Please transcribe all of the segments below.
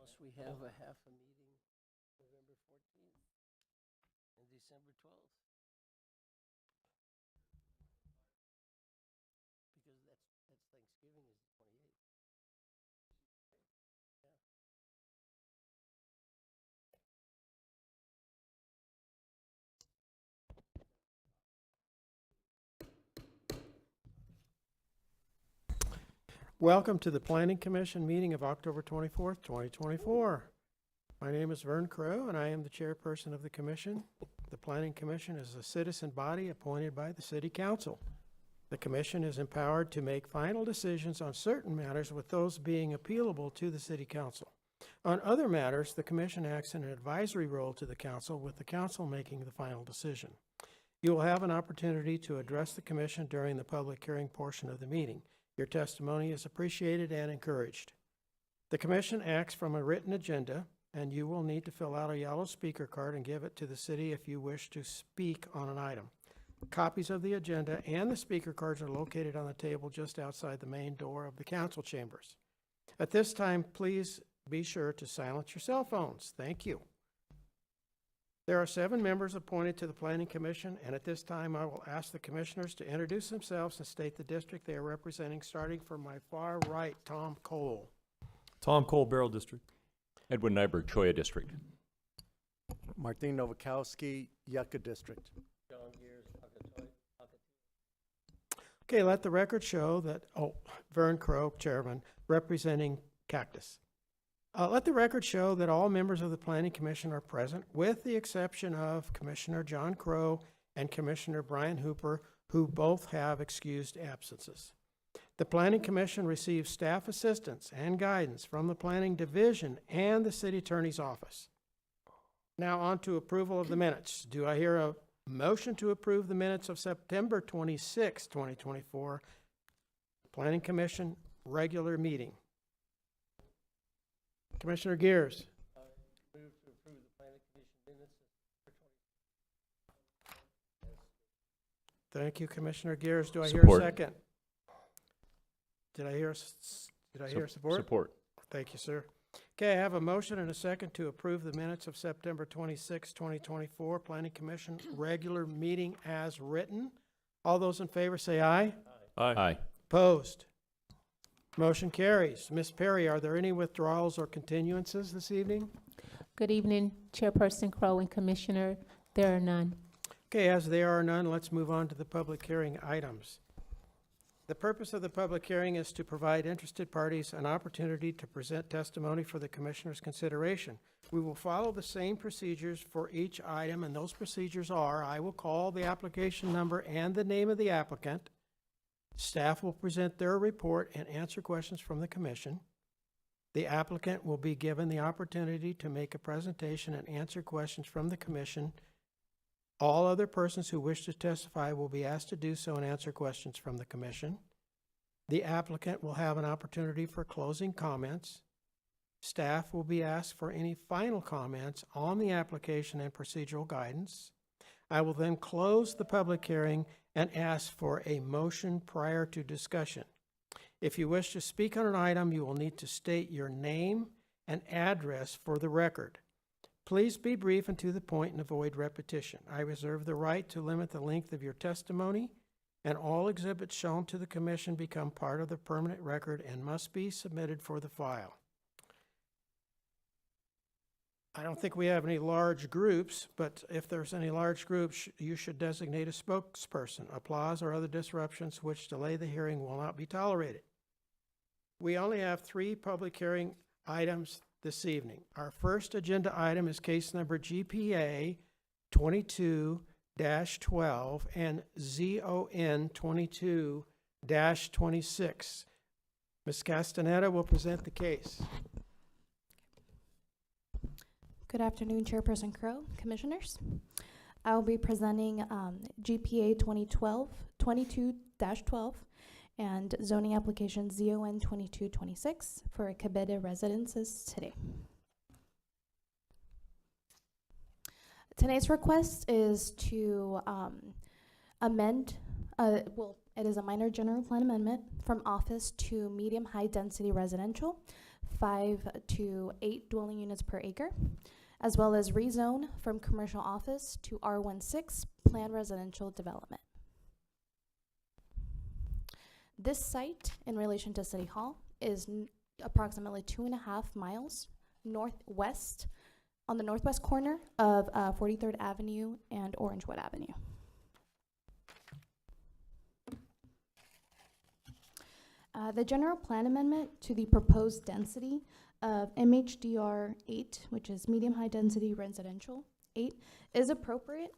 Unless we have a half a meeting November 14th and December 12th. Because that's Thanksgiving is the 28th. Yeah. Welcome to the Planning Commission meeting of October 24th, 2024. My name is Vern Crow, and I am the chairperson of the commission. The Planning Commission is a citizen body appointed by the City Council. The commission is empowered to make final decisions on certain matters, with those being appealable to the City Council. On other matters, the commission acts in an advisory role to the council, with the council making the final decision. You will have an opportunity to address the commission during the public hearing portion of the meeting. Your testimony is appreciated and encouraged. The commission acts from a written agenda, and you will need to fill out a yellow speaker card and give it to the city if you wish to speak on an item. Copies of the agenda and the speaker cards are located on the table just outside the main door of the council chambers. At this time, please be sure to silence your cell phones. Thank you. There are 7 members appointed to the Planning Commission, and at this time I will ask the commissioners to introduce themselves and state the district they are representing, starting from my far right, Tom Cole. Tom Cole, Barrel District. Edwin Nyberg, Choya District. Martin Novakowski, Yucca District. John Gears, Okay, let the record show that, Vern Crow, Chairman, representing Cactus. Let the record show that all members of the Planning Commission are present, with the exception of Commissioner John Crow and Commissioner Brian Hooper, who both have excused absences. The Planning Commission receives staff assistance and guidance from the Planning Division and the City Attorney's Office. Now on to approval of the minutes. Do I hear a motion to approve the minutes of September 26, 2024, Planning Commission regular meeting? Commissioner Gears. Move to approve the Planning Commission minutes of September 26th. Thank you, Commissioner Gears. Do I hear a Support. second? Did I hear support? Support. Thank you, sir. Okay, I have a motion and a second to approve the minutes of September 26, 2024, Planning Commission regular meeting as written. All those in favor say aye. Aye. Opposed? Motion carries. Ms. Perry, are there any withdrawals or continuances this evening? Good evening, Chairperson Crow and Commissioner. There are none. Okay, as there are none, let's move on to the public hearing items. The purpose of the public hearing is to provide interested parties an opportunity to present testimony for the Commissioner's consideration. We will follow the same procedures for each item, and those procedures are: I will call the application number and the name of the applicant. Staff will present their report and answer questions from the Commission. The applicant will be given the opportunity to make a presentation and answer questions from the Commission. All other persons who wish to testify will be asked to do so and answer questions from the Commission. The applicant will have an opportunity for closing comments. Staff will be asked for any final comments on the application and procedural guidance. I will then close the public hearing and ask for a motion prior to discussion. If you wish to speak on an item, you will need to state your name and address for the record. Please be brief and to the point and avoid repetition. I reserve the right to limit the length of your testimony, and all exhibits shown to the Commission become part of the permanent record and must be submitted for the file. I don't think we have any large groups, but if there's any large groups, you should designate a spokesperson. Applause or other disruptions which delay the hearing will not be tolerated. We only have 3 public hearing items this evening. Our first agenda item is case number GPA 22-12 and ZON 22-26. Ms. Castaneda will present the case. Good afternoon, Chairperson Crow, Commissioners. I will be presenting GPA 22-12 and zoning application ZON 2226 for Cabeda residences today. Tonight's request is to amend It is a minor general plan amendment from office to medium-high density residential, 5 to 8 dwelling units per acre, as well as rezone from commercial office to R16 planned residential development. This site, in relation to City Hall, is approximately 2.5 miles northwest on the northwest corner of 43rd Avenue and Orangewood Avenue. The general plan amendment to the proposed density of MHDR 8, which is medium high density residential 8, is appropriate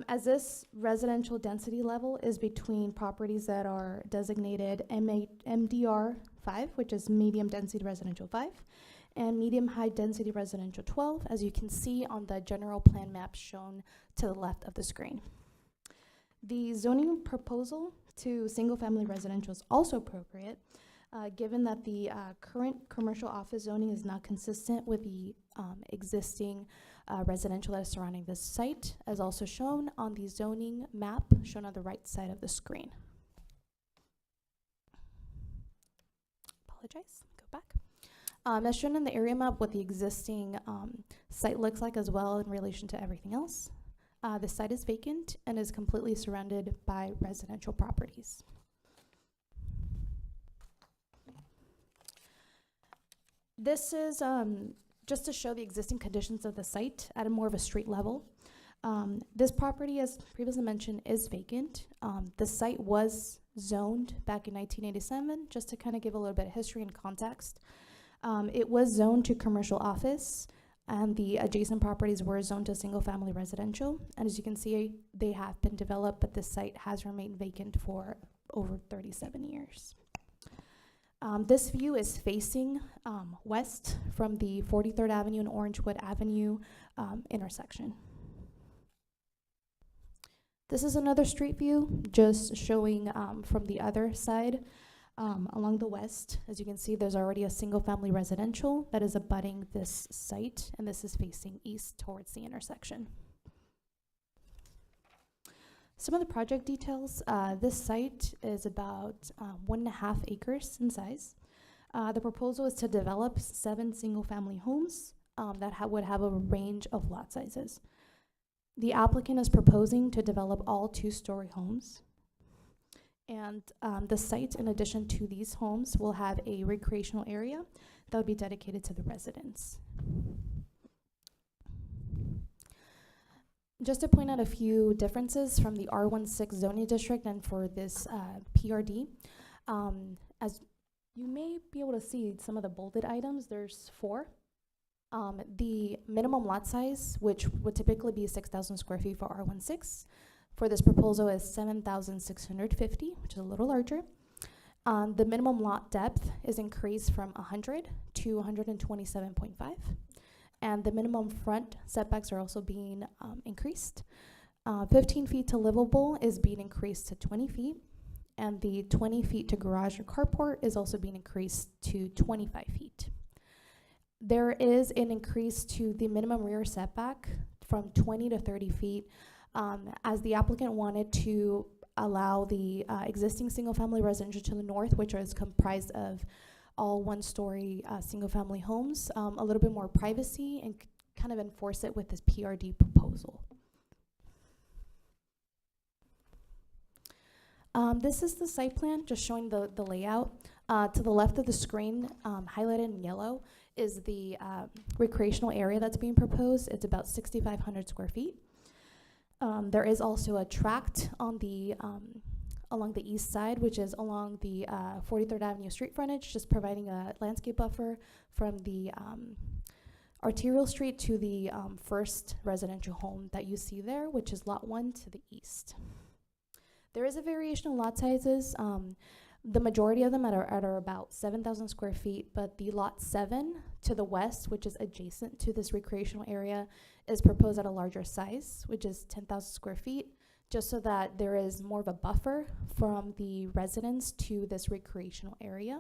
as this residential density level is between properties that are designated MDR 5, which is medium density residential 5, and medium high density residential 12, as you can see on the general plan map shown to the left of the screen. The zoning proposal to single family residential is also appropriate, given that the current commercial office zoning is not consistent with the existing residential that is surrounding this site, as also shown on the zoning map shown on the right side of the screen. Apologize, go back. As shown in the area map, what the existing site looks like as well in relation to everything else. The site is vacant and is completely surrounded by residential properties. This is just to show the existing conditions of the site at a more of a street level. This property, as previously mentioned, is vacant. The site was zoned back in 1987, just to kind of give a little bit of history and context. It was zoned to commercial office, and the adjacent properties were zoned to single-family residential. And as you can see, they have been developed, but this site has remained vacant for over 37 years. This view is facing west from the 43rd Avenue and Orangewood Avenue intersection. This is another street view, just showing from the other side. Along the west, as you can see, there's already a single-family residential that is abutting this site, and this is facing east towards the intersection. Some of the project details, this site is about 1.5 acres in size. The proposal is to develop 7 single-family homes that would have a range of lot sizes. The applicant is proposing to develop all 2-story homes. And the site, in addition to these homes, will have a recreational area that will be dedicated to the residents. Just to point out a few differences from the R16 zoning district and for this PRD, as you may be able to see some of the bolded items, there's 4. The minimum lot size, which would typically be 6,000 square feet for R16, for this proposal is 7,650, which is a little larger. The minimum lot depth is increased from 100 to 127.5. And the minimum front setbacks are also being increased. 15 feet to livable is being increased to 20 feet. And the 20 feet to garage or carport is also being increased to 25 feet. There is an increase to the minimum rear setback from 20 to 30 feet. As the applicant wanted to allow the existing single-family residential to the north, which is comprised of all 1-story single-family homes, a little bit more privacy and kind of enforce it with this PRD proposal. This is the site plan, just showing the layout. To the left of the screen, highlighted in yellow, is the recreational area that's being proposed. It's about 6,500 square feet. There is also a tract on the along the east side, which is along the 43rd Avenue street frontage, just providing a landscape buffer from the arterial street to the first residential home that you see there, which is lot 1 to the east. There is a variation in lot sizes. The majority of them are about 7,000 square feet, but the lot 7 to the west, which is adjacent to this recreational area, is proposed at a larger size, which is 10,000 square feet, just so that there is more of a buffer from the residents to this recreational area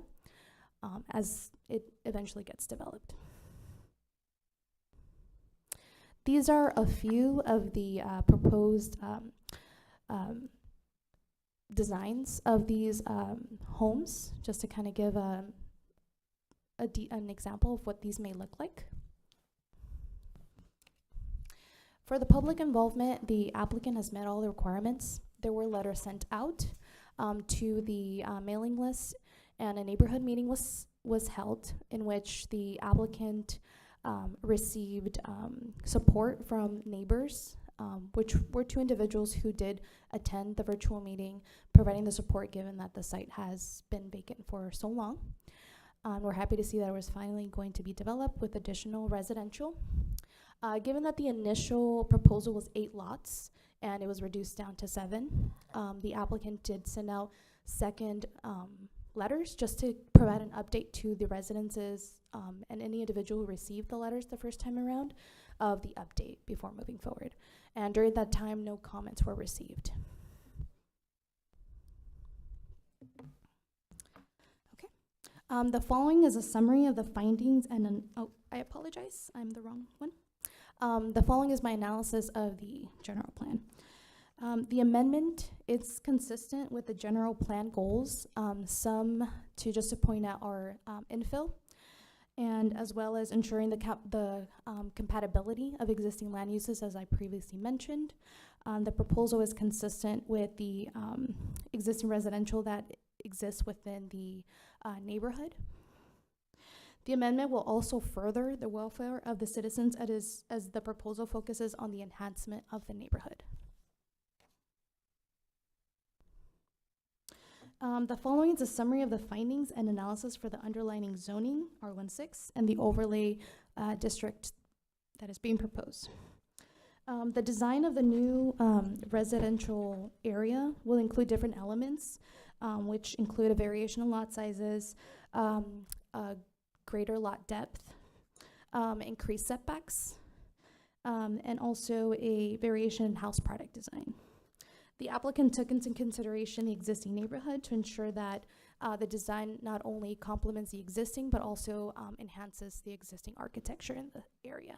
as it eventually gets developed. These are a few of the proposed designs of these homes, just to kind of give an example of what these may look like. For the public involvement, the applicant has met all the requirements. There were letters sent out to the mailing list, and a neighborhood meeting was held in which the applicant received support from neighbors, which were two individuals who did attend the virtual meeting, providing the support given that the site has been vacant for so long. We're happy to see that it was finally going to be developed with additional residential. Given that the initial proposal was 8 lots and it was reduced down to 7, the applicant did send out second letters just to provide an update to the residences and any individual who received the letters the first time around of the update before moving forward. And during that time, no comments were received. Okay. The following is a summary of the findings and oh, I apologize, I'm the wrong one. The following is my analysis of the general plan. The amendment is consistent with the general plan goals. Some, just to point out, are infill, and as well as ensuring the compatibility of existing land uses, as I previously mentioned. The proposal is consistent with the existing residential that exists within the neighborhood. The amendment will also further the welfare of the citizens as the proposal focuses on the enhancement of the neighborhood. The following is a summary of the findings and analysis for the underlying zoning, R16, and the overlay district that is being proposed. The design of the new residential area will include different elements, which include a variation in lot sizes, greater lot depth, increased setbacks, and also a variation in house product design. The applicant took into consideration the existing neighborhood to ensure that the design not only complements the existing, but also enhances the existing architecture in the area.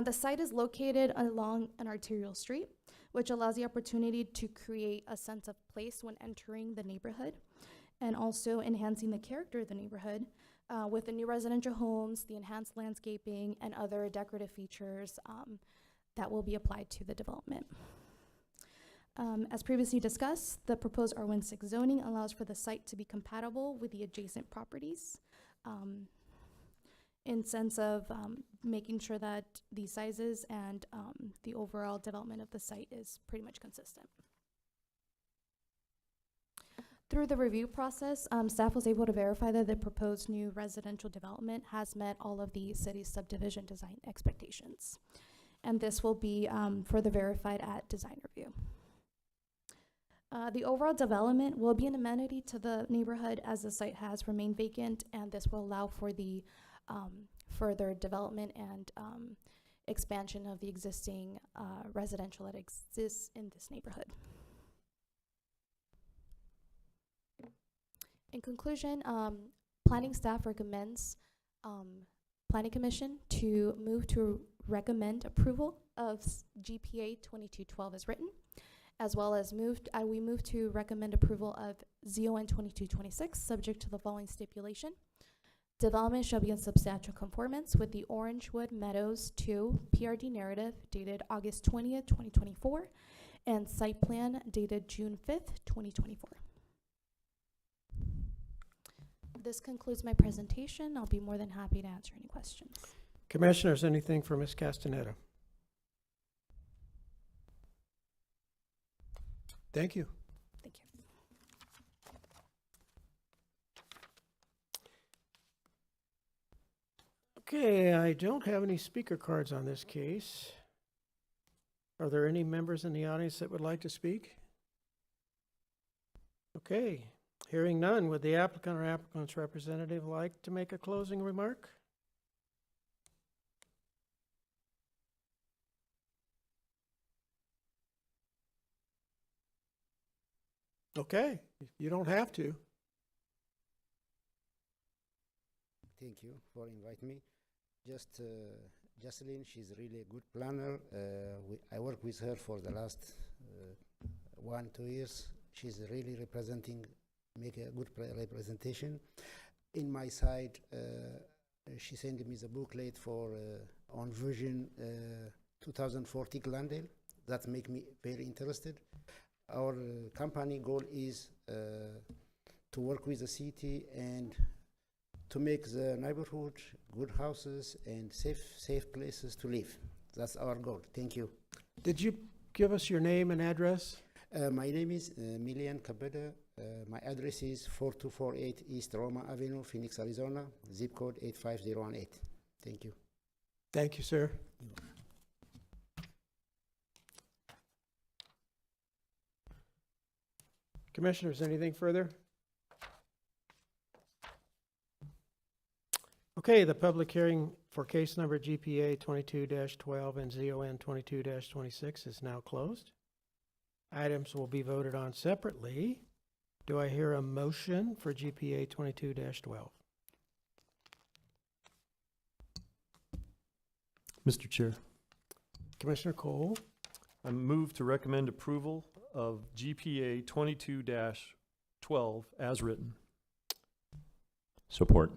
The site is located along an arterial street, which allows the opportunity to create a sense of place when entering the neighborhood, and also enhancing the character of the neighborhood with the new residential homes, the enhanced landscaping, and other decorative features that will be applied to the development. As previously discussed, the proposed R16 zoning allows for the site to be compatible with the adjacent properties in sense of making sure that the sizes and the overall development of the site is pretty much consistent. Through the review process, staff was able to verify that the proposed new residential development has met all of the city's subdivision design expectations. And this will be further verified at design review. The overall development will be an amenity to the neighborhood as the site has remained vacant, and this will allow for the further development and expansion of the existing residential that exists in this neighborhood. In conclusion, planning staff recommends Planning Commission to move to recommend approval of GPA 2212 as written, as well as we move to recommend approval of ZON 2226 subject to the following stipulation. Development shall be in substantial conformance with the Orangewood Meadows 2 PRD narrative dated August 20th, 2024, and site plan dated June 5th, 2024. This concludes my presentation. I'll be more than happy to answer any questions. Commissioners, anything for Ms. Castaneda? Thank you. Thank you. Okay, I don't have any speaker cards on this case. Are there any members in the audience that would like to speak? Okay, hearing none, would the applicant or applicant's representative like to make a closing remark? Okay, you don't have to. Thank you for inviting me. Just Jocelyn, she's really a good planner. I work with her for the last 1-2 years. She's really make a good representation. In my side, she sent me the booklet for on version 2040 Glendale. That make me very interested. Our company goal is to work with the city and to make the neighborhood good houses and safe places to live. That's our goal. Thank you. Did you give us your name and address? My name is Milian Kabeda. My address is 4248 East Roma Avenue, Phoenix, Arizona, zip code 85018. Thank you. Thank you, sir. Commissioners, anything further? Okay, the public hearing for case number GPA 22-12 and ZON 22-26 is now closed. Items will be voted on separately. Do I hear a motion for GPA 22-12? Mr. Chair, Commissioner Cole, I move to recommend approval of GPA 22-12 as written. Support.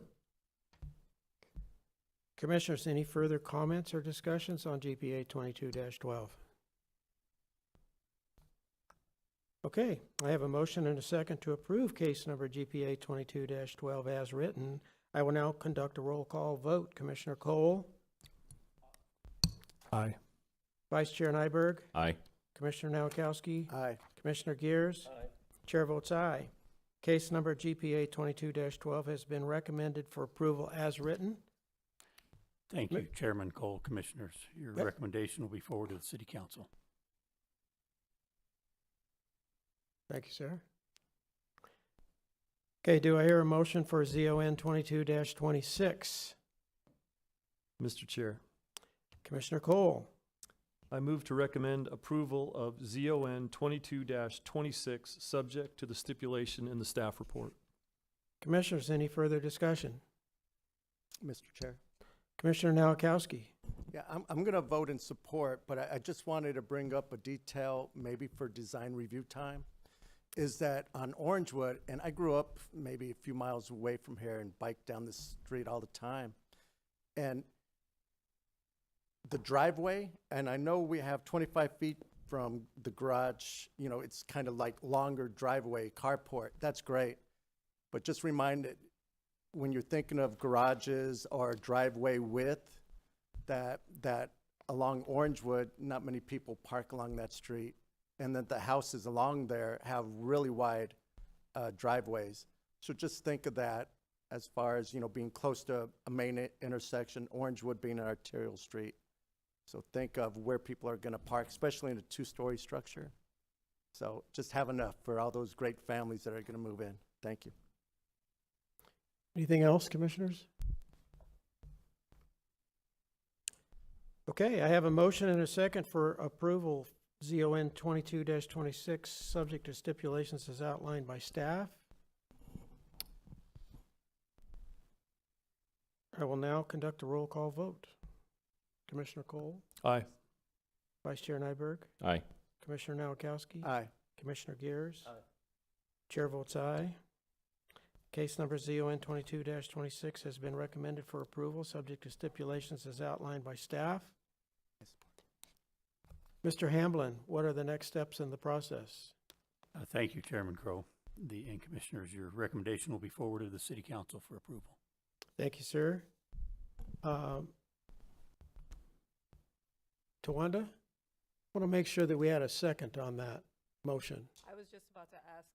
Commissioners, any further comments or discussions on GPA 22-12? Okay, I have a motion and a second to approve case number GPA 22-12 as written. I will now conduct a roll call vote. Commissioner Cole, Aye. Vice Chair Nyberg, Aye. Commissioner Nowakowski, Aye. Commissioner Gears. Chair votes aye. Case number GPA 22-12 has been recommended for approval as written. Thank you, Chairman Cole, Commissioners. Your Yep. recommendation will be forwarded to the City Council. Thank you, sir. Okay, do I hear a motion for ZON 22-26? Mr. Chair, Commissioner Cole, I move to recommend approval of ZON 22-26, subject to the stipulation in the staff report. Commissioners, any further discussion? Mr. Chair. Commissioner Nowakowski. Yeah, I'm going to vote in support, but I just wanted to bring up a detail maybe for design review time, is that on Orangewood, and I grew up maybe a few miles away from here and biked down the street all the time, and the driveway, and I know we have 25 feet from the garage, you know, it's kind of like longer driveway, carport, that's great, but just remind it, when you're thinking of garages or driveway width, that along Orangewood, not many people park along that street, and that the houses along there have really wide driveways. So just think of that as far as, you know, being close to a main intersection, Orangewood being an arterial street. So think of where people are going to park, especially in a two-story structure. So just have enough for all those great families that are going to move in. Thank you. Anything else, Commissioners? Okay, I have a motion and a second for approval ZON 22-26, subject to stipulations as outlined by staff. I will now conduct a roll call vote. Commissioner Cole, Aye. Vice Chair Nyberg, Aye. Commissioner Nowakowski, Aye. Commissioner Gears. Aye. Chair votes aye. Case number ZON 22-26 has been recommended for approval, subject to stipulations as outlined by staff. Mr. Hamblin, what are the next steps in the process? Thank you, Chairman Crow. And Commissioners, your recommendation will be forwarded to the City Council for approval. Thank you, sir. Tawanda, I want to make sure that we had a second on that motion. I was just about to ask.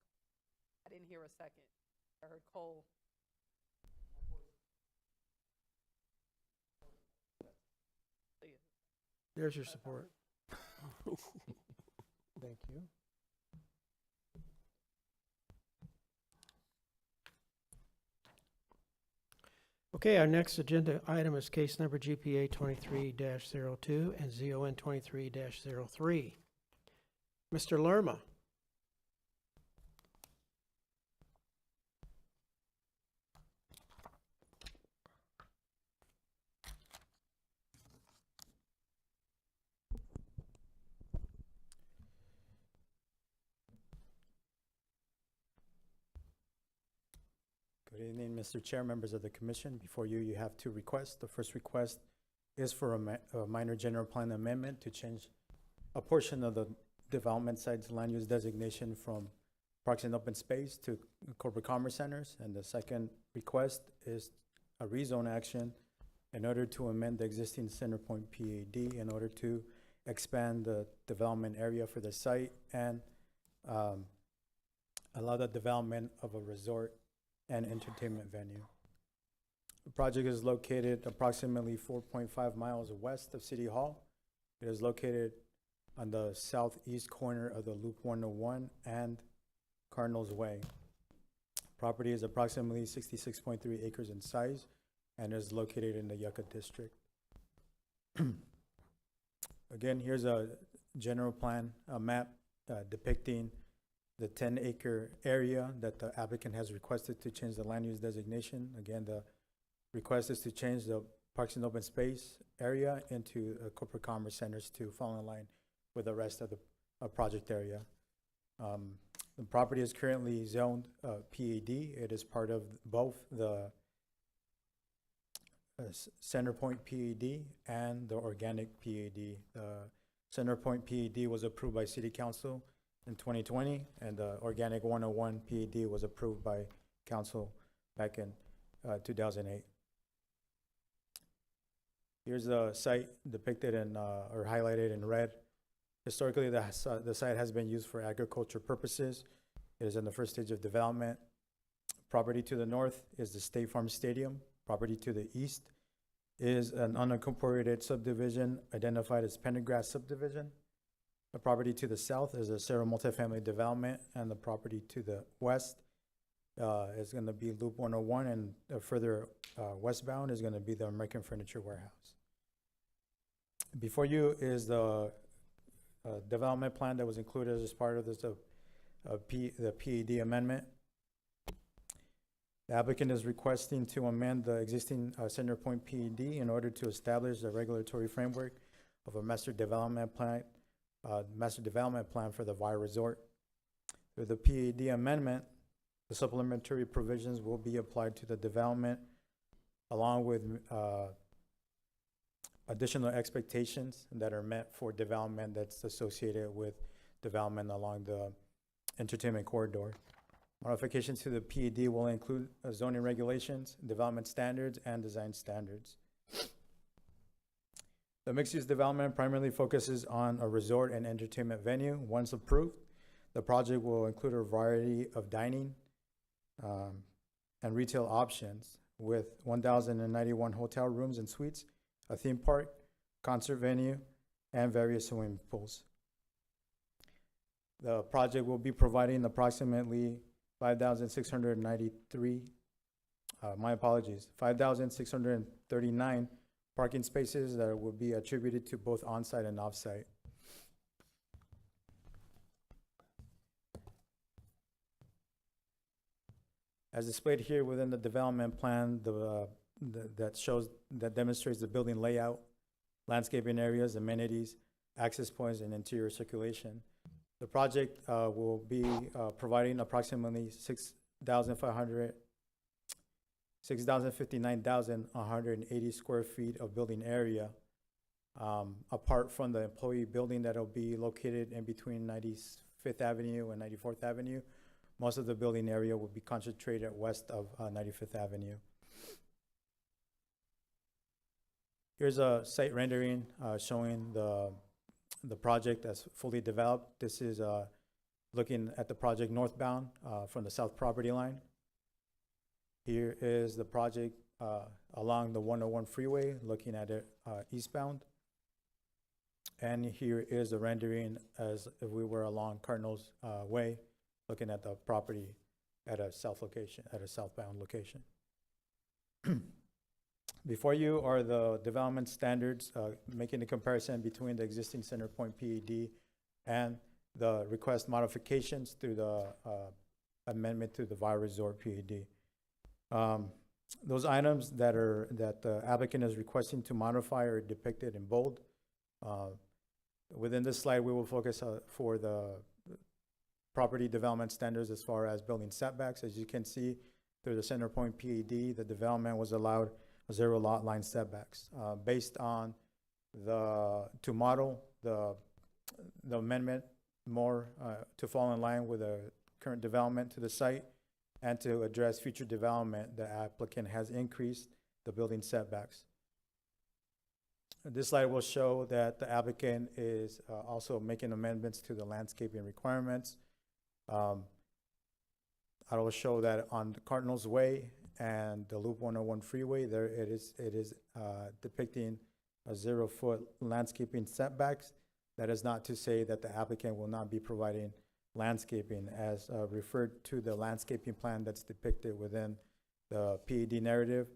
I didn't hear a second. I heard Cole. There's your support. Thank you. Okay, our next agenda item is case number GPA 23-02 and ZON 23-03. Mr. Lerma. Good evening, Mr. Chair, members of the commission. Before you, you have two requests. The first request is for a minor general plan amendment to change a portion of the development site's land use designation from parks and open space to corporate commerce centers. And the second request is a rezone action in order to amend the existing Centerpoint PAD in order to expand the development area for the site and allow the development of a resort and entertainment venue. The project is located approximately 4.5 miles west of City Hall. It is located on the southeast corner of the Loop 101 and Cardinals Way. Property is approximately 66.3 acres in size and is located in the Yucca District. Again, here's a general plan, a map depicting the 10-acre area that the applicant has requested to change the land use designation. Again, the request is to change the parks and open space area into corporate commerce centers to fall in line with the rest of the project area. The property is currently zoned PAD. It is part of both the Centerpoint PAD and the organic PAD. Centerpoint PAD was approved by City Council in 2020, and the Organic 101 PAD was approved by Council back in 2008. Here's the site depicted in or highlighted in red. Historically, the site has been used for agriculture purposes. It is in the first stage of development. Property to the north is the State Farm Stadium. Property to the east is an unincorporated subdivision identified as Pendergrass subdivision. The property to the south is a Cerro multifamily development, and the property to the west is going to be Loop 101, and further westbound is going to be the American Furniture Warehouse. Before you is the development plan that was included as part of this the PAD amendment. The applicant is requesting to amend the existing Centerpoint PAD in order to establish the regulatory framework of a master development plan for the Vire Resort. With the PAD amendment, the supplementary provisions will be applied to the development along with additional expectations that are met for development that's associated with development along the entertainment corridor. Modifications to the PAD will include zoning regulations, development standards, and design standards. The mixed-use development primarily focuses on a resort and entertainment venue. Once approved, the project will include a variety of dining and retail options with 1,091 hotel rooms and suites, a theme park, concert venue, and various swimming pools. The project will be providing approximately 5,639 parking spaces that will be attributed to both on-site and off-site. As displayed here within the development plan, that demonstrates the building layout, landscaping areas, amenities, access points, and interior circulation. The project will be providing approximately 659,180 square feet of building area, apart from the employee building that will be located in between 95th Avenue and 94th Avenue. Most of the building area will be concentrated west of 95th Avenue. Here's a site rendering showing the project as fully developed. This is looking at the project northbound from the south property line. Here is the project along the 101 freeway, looking at it eastbound. And here is the rendering as if we were along Cardinals Way, looking at the property at a southbound location. Before you are the development standards, making the comparison between the existing Centerpoint PAD and the request modifications through the amendment to the Vire Resort PAD. Those items that the applicant is requesting to modify are depicted in bold. Within this slide, we will focus for the property development standards as far as building setbacks. As you can see, through the Center Point PED, the development was allowed 0 lot line setbacks, based on to model the amendment more, to fall in line with the current development to the site and to address future development. The applicant has increased the building setbacks. This slide will show that the applicant is also making amendments to the landscaping requirements. I will show that on the Cardinals Way and the Loop 101 freeway, there it is depicting a 0-foot landscaping setbacks. That is not to say that the applicant will not be providing landscaping as referred to the landscaping plan that's depicted within the PED narrative.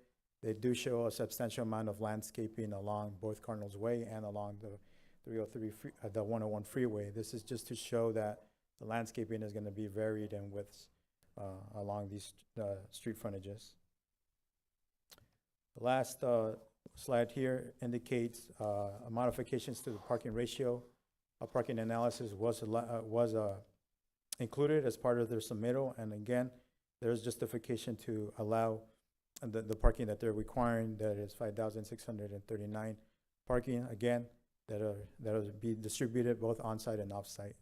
They do show a substantial amount of landscaping along both Cardinals Way and along the 303, the 101 freeway. This is just to show that the landscaping is going to be varied in widths along these street frontages. The last slide here indicates modifications to the parking ratio. A parking analysis was included as part of their submittal, and again, there's justification to allow the parking that they're requiring, that is 5,639 parking, again, that will be distributed both on-site and off-site.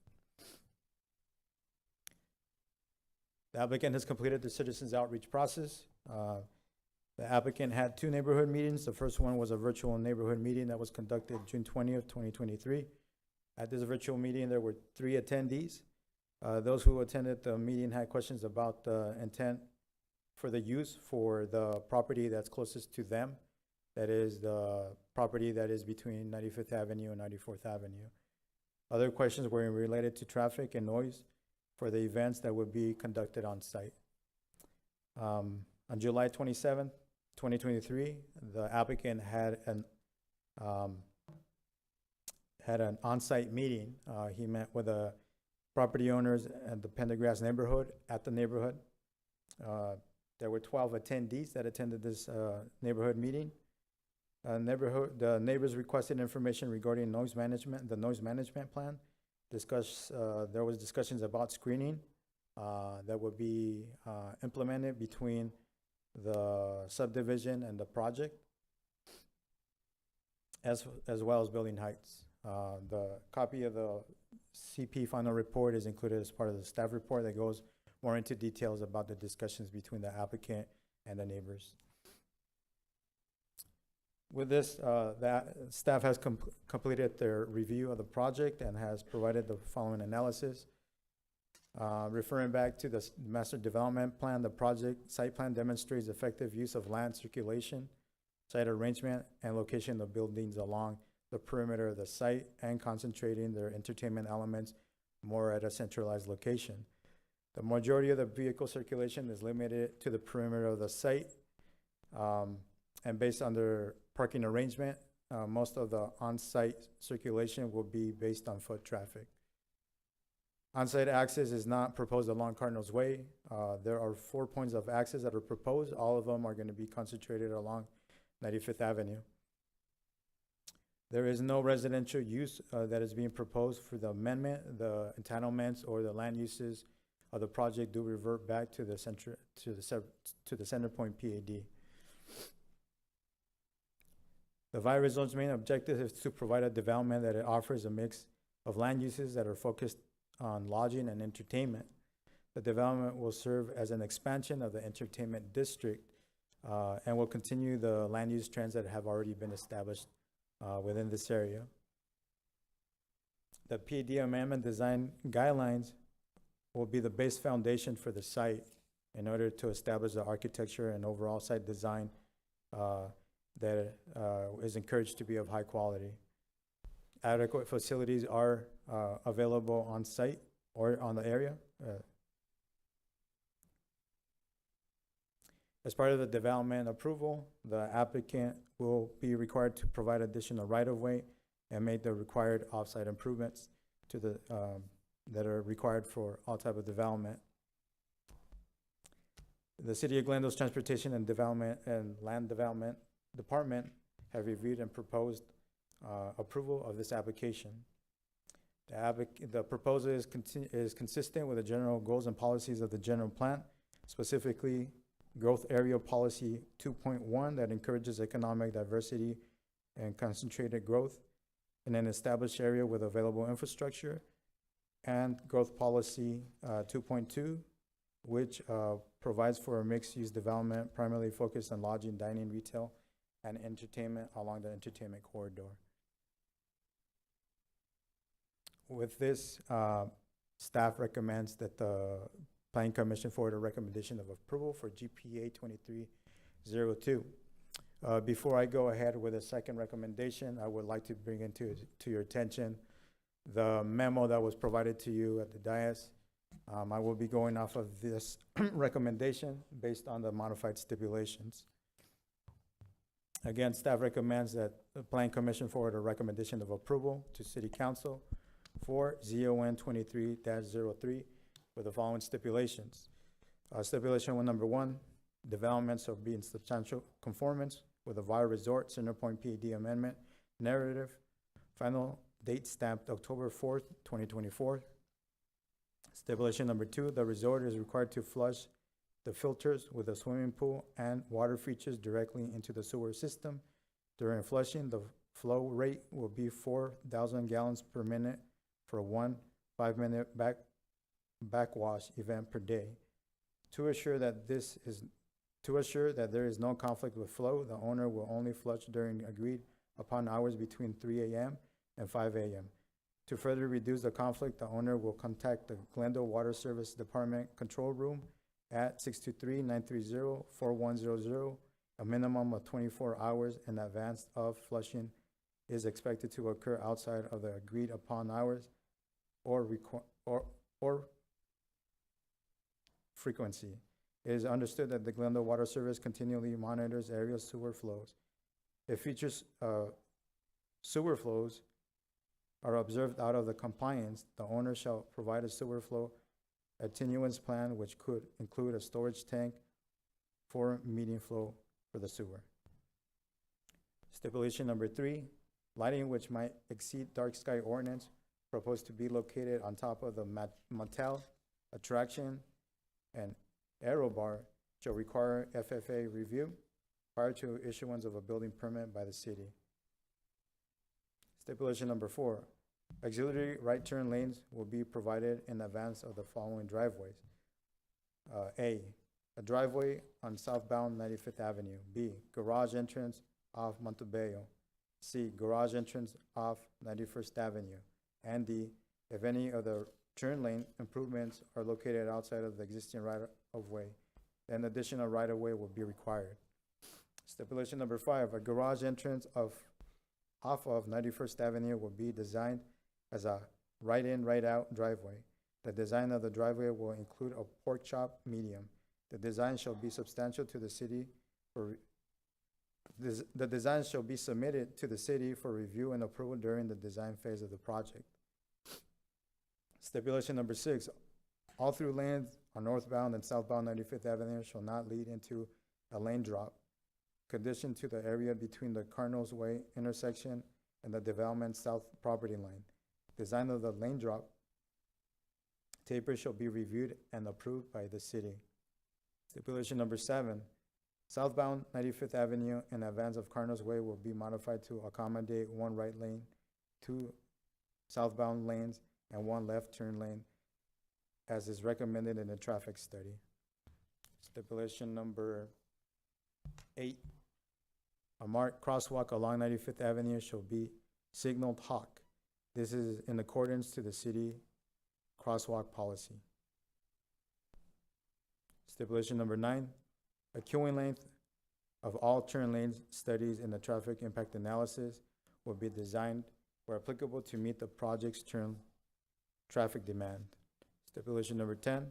The applicant has completed the citizens outreach process. The applicant had 2 neighborhood meetings. The first one was a virtual neighborhood meeting that was conducted June 20th, 2023. At this virtual meeting, there were 3 attendees. Those who attended the meeting had questions about the intent for the use for the property that's closest to them. That is the property that is between 95th Avenue and 94th Avenue. Other questions were related to traffic and noise for the events that would be conducted on site. On July 27th, 2023, the applicant had an on-site meeting. He met with the property owners at the Pendergrass neighborhood, at the neighborhood. There were 12 attendees that attended this neighborhood meeting. The neighbors requested information regarding noise management, the noise management plan. There was discussions about screening that would be implemented between the subdivision and the project, as well as building heights. The copy of the CP final report is included as part of the staff report that goes more into details about the discussions between the applicant and the neighbors. With this, that staff has completed their review of the project and has provided the following analysis. Referring back to the master development plan, the project site plan demonstrates effective use of land circulation, site arrangement, and location of buildings along the perimeter of the site, and concentrating their entertainment elements more at a centralized location. The majority of the vehicle circulation is limited to the perimeter of the site, and based on their parking arrangement, most of the on-site circulation will be based on foot traffic. On-site access is not proposed along Cardinals Way. There are 4 points of access that are proposed. All of them are going to be concentrated along 95th Avenue. There is no residential use that is being proposed for the amendment. The entitlements or the land uses of the project do revert back to the Center Point PAD. The virus zone's main objective is to provide a development that it offers a mix of land uses that are focused on lodging and entertainment. The development will serve as an expansion of the entertainment district and will continue the land use trends that have already been established within this area. The PAD amendment design guidelines will be the base foundation for the site in order to establish the architecture and overall site design that is encouraged to be of high quality. Adequate facilities are available on site or on the area. As part of the development approval, the applicant will be required to provide additional right-of-way and make the required off-site improvements to the that are required for all type of development. The City of Glendale's Transportation and Development and Land Development Department have reviewed and proposed approval of this application. The proposal is consistent with the general goals and policies of the general plan, specifically Growth Area Policy 2.1 that encourages economic diversity and concentrated growth in an established area with available infrastructure. And Growth Policy 2.2, which provides for a mixed-use development primarily focused on lodging, dining, retail, and entertainment along the entertainment corridor. With this, staff recommends that the Planning Commission forward a recommendation of approval for GPA 2302. Before I go ahead with a second recommendation, I would like to bring into to your attention the memo that was provided to you at the dais. I will be going off of this recommendation based on the modified stipulations. Again, staff recommends that the Planning Commission forward a recommendation of approval to City Council for ZON 23-03 with the following stipulations. Stipulation number 1, developments shall be in substantial conformance with the Vire Resort Center Point PAD amendment narrative. Final date stamped October 4th, 2024. Stipulation number 2, the resort is required to flush the filters with a swimming pool and water features directly into the sewer system. During flushing, the flow rate will be 4,000 gallons per minute for one 5-minute backwash event per day. To assure that there is no conflict with flow, the owner will only flush during agreed upon hours between 3 a.m. and 5 a.m. To further reduce the conflict, the owner will contact the Glendale Water Service Department Control Room at 623-930-4100. A minimum of 24 hours in advance of flushing is expected to occur outside of the agreed upon hours or frequency. It is understood that the Glendale Water Service continually monitors area sewer flows. If future sewer flows are observed out of the compliance, the owner shall provide a sewer flow attenuance plan, which could include a storage tank for median flow for the sewer. Stipulation number 3, lighting which might exceed dark sky ordinance proposed to be located on top of the motel, attraction, and aero bar shall require FFA review prior to issuance of a building permit by the city. Stipulation number 4, auxiliary right turn lanes will be provided in advance of the following driveways. A driveway on southbound 95th Avenue. B, garage entrance off Montebello. C, garage entrance off 91st Avenue. And D, if any of the turn lane improvements are located outside of the existing right-of-way, then additional right-of-way will be required. Stipulation number 5, a garage entrance off of 91st Avenue will be designed as a right-in, right-out driveway. The design of the driveway will include a pork chop medium. The design shall be substantial to the city the design shall be submitted to the city for review and approval during the design phase of the project. Stipulation number 6, all through lanes on northbound and southbound 95th Avenue shall not lead into a lane drop. Conditioned to the area between the Cardinals Way intersection and the development south property line. Design of the lane drop taper shall be reviewed and approved by the city. Stipulation number 7, southbound 95th Avenue in advance of Cardinals Way will be modified to accommodate 1 right lane, 2 southbound lanes, and 1 left turn lane, as is recommended in the traffic study. Stipulation number 8, a marked crosswalk along 95th Avenue shall be signaled hawk. This is in accordance to the city crosswalk policy. Stipulation number 9, a queuing length of all turn lanes studies in the traffic impact analysis will be designed where applicable to meet the project's turn traffic demand. Stipulation number 10,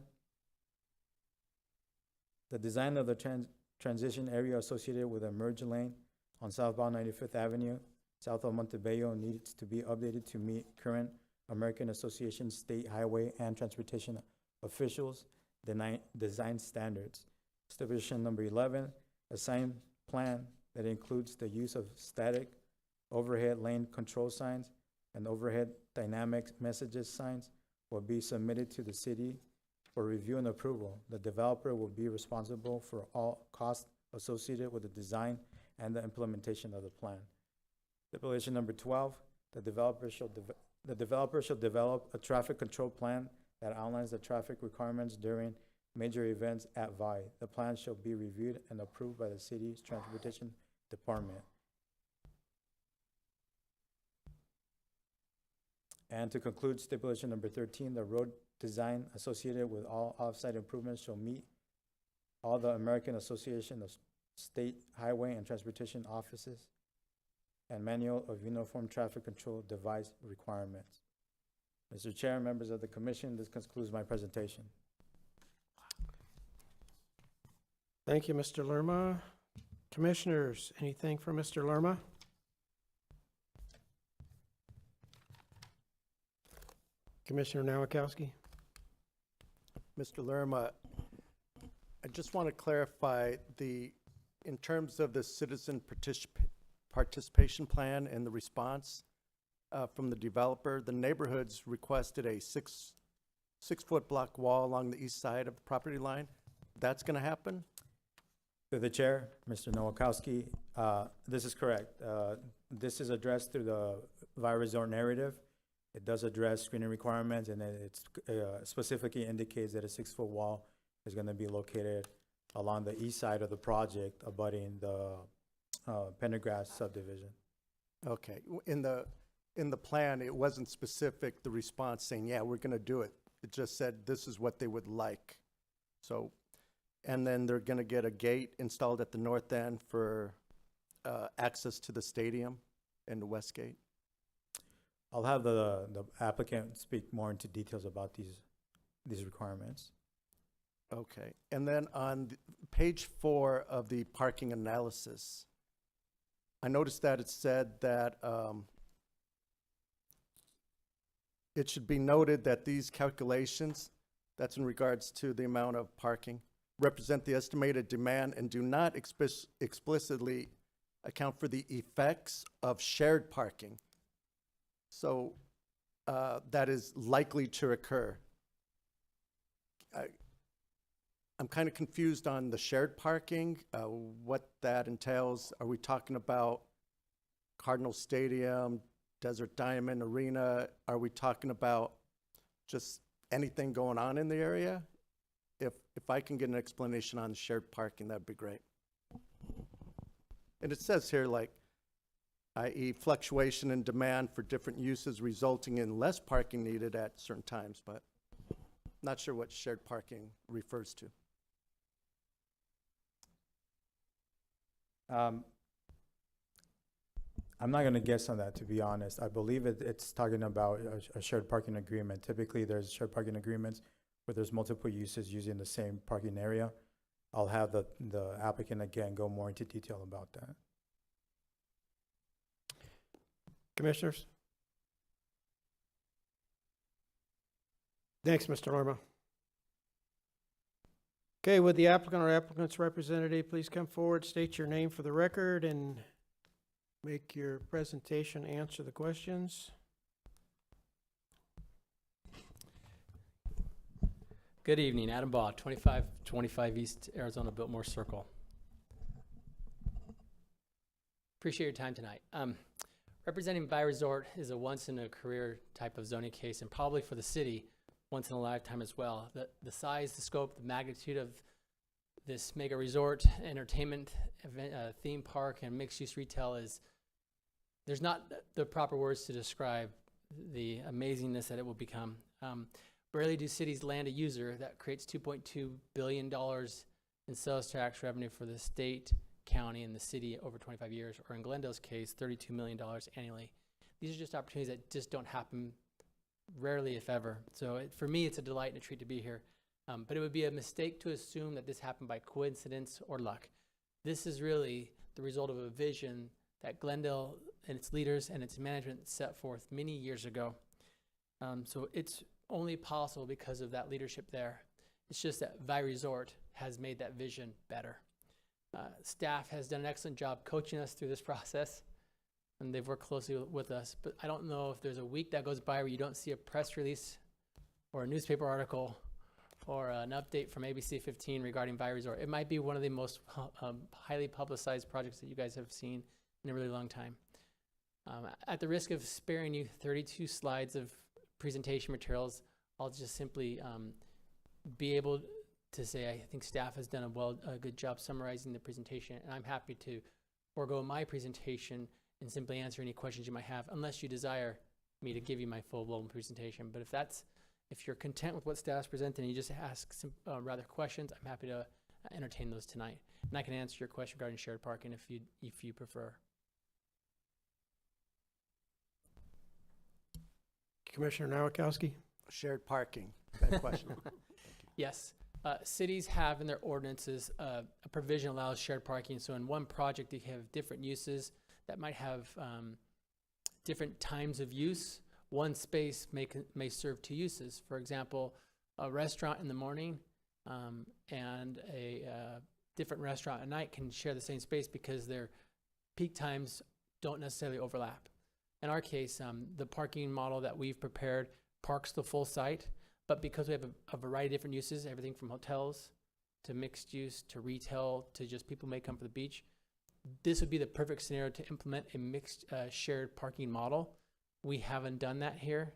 the design of the transition area associated with a merge lane on southbound 95th Avenue, south of Montebello, needs to be updated to meet current American Association State Highway and Transportation Officials design standards. Stipulation number 11, a sign plan that includes the use of static overhead lane control signs and overhead dynamic messages signs will be submitted to the city for review and approval. The developer will be responsible for all costs associated with the design and the implementation of the plan. Stipulation number 12, the developer shall develop a traffic control plan that outlines the traffic requirements during major events at VI. The plan shall be reviewed and approved by the city's transportation department. And to conclude, stipulation number 13, the road design associated with all off-site improvements shall meet all the American Association of State Highway and Transportation Offices and Manual of Uniform Traffic Control Device requirements. Mr. Chair, members of the commission, this concludes my presentation. Thank you, Mr. Lerma. Commissioners, anything for Mr. Lerma? Commissioner Nowakowski? Mr. Lerma, I just want to clarify in terms of the citizen participation plan and the response from the developer, the neighborhoods requested a six-foot block wall along the east side of the property line. That's going to happen? Through the chair, Mr. Nowakowski, this is correct. This is addressed through the VI Resort narrative. It does address screening requirements, and it specifically indicates that a 6-foot wall is going to be located along the east side of the project, abutting the Pendergrass subdivision. Okay. In the plan, it wasn't specific, the response saying, yeah, we're going to do it. It just said this is what they would like. So, and then they're going to get a gate installed at the north end for access to the stadium and the west gate. I'll have the applicant speak more into details about these requirements. Okay. And then on page 4 of the parking analysis, I noticed that it said that it should be noted that these calculations, that's in regards to the amount of parking, represent the estimated demand and do not explicitly account for the effects of shared parking. So that is likely to occur. I'm kind of confused on the shared parking, what that entails. Are we talking about Cardinal Stadium, Desert Diamond Arena? Are we talking about just anything going on in the area? If I can get an explanation on shared parking, that'd be great. And it says here, like, i.e. fluctuation in demand for different uses resulting in less parking needed at certain times, but not sure what shared parking refers to. I'm not going to guess on that, to be honest. I believe it's talking about a shared parking agreement. Typically, there's shared parking agreements where there's multiple uses using the same parking area. I'll have the applicant again go more into detail about that. Commissioners? Thanks, Mr. Lerma. Okay, would the applicant or applicant's representative please come forward, state your name for the record, and make your presentation, answer the questions. Good evening, Adam Baugh, 2525 East Arizona Biltmore Circle. Appreciate your time tonight. Representing VI Resort is a once-in-a-career type of zoning case, and probably for the city, once in a lifetime as well. The size, the scope, the magnitude of this mega resort, entertainment, event, theme park, and mixed-use retail there's not the proper words to describe the amazingness that it will become. Rarely do cities land a user that creates $2.2 billion in sales tax revenue for the state, county, and the city over 25 years, or in Glendale's case, $32 million annually. These are just opportunities that just don't happen rarely, if ever. So for me, it's a delight and a treat to be here. But it would be a mistake to assume that this happened by coincidence or luck. This is really the result of a vision that Glendale and its leaders and its management set forth many years ago. So it's only possible because of that leadership there. It's just that VI Resort has made that vision better. Staff has done an excellent job coaching us through this process, and they've worked closely with us. But I don't know if there's a week that goes by where you don't see a press release or a newspaper article or an update from ABC 15 regarding Vi Resort. It might be one of the most highly publicized projects that you guys have seen in a really long time. At the risk of sparing you 32 slides of presentation materials, I'll just simply be able to say I think staff has done a good job summarizing the presentation, and I'm happy to forego my presentation and simply answer any questions you might have, unless you desire me to give you my full-blown presentation. But if you're content with what staff's presented and you just ask some rather questions, I'm happy to entertain those tonight. And I can answer your question regarding shared parking if you prefer. Commissioner Nowakowski? Shared parking, that question. Yes. Cities have in their ordinances a provision allows shared parking. So in one project, you have different uses that might have different times of use. One space may serve two uses. For example, a restaurant in the morning and a different restaurant at night can share the same space because their peak times don't necessarily overlap. In our case, the parking model that we've prepared parks the full site, but because we have a variety of different uses, everything from hotels to mixed use to retail to just people may come for the beach, this would be the perfect scenario to implement a mixed shared parking model. We haven't done that here,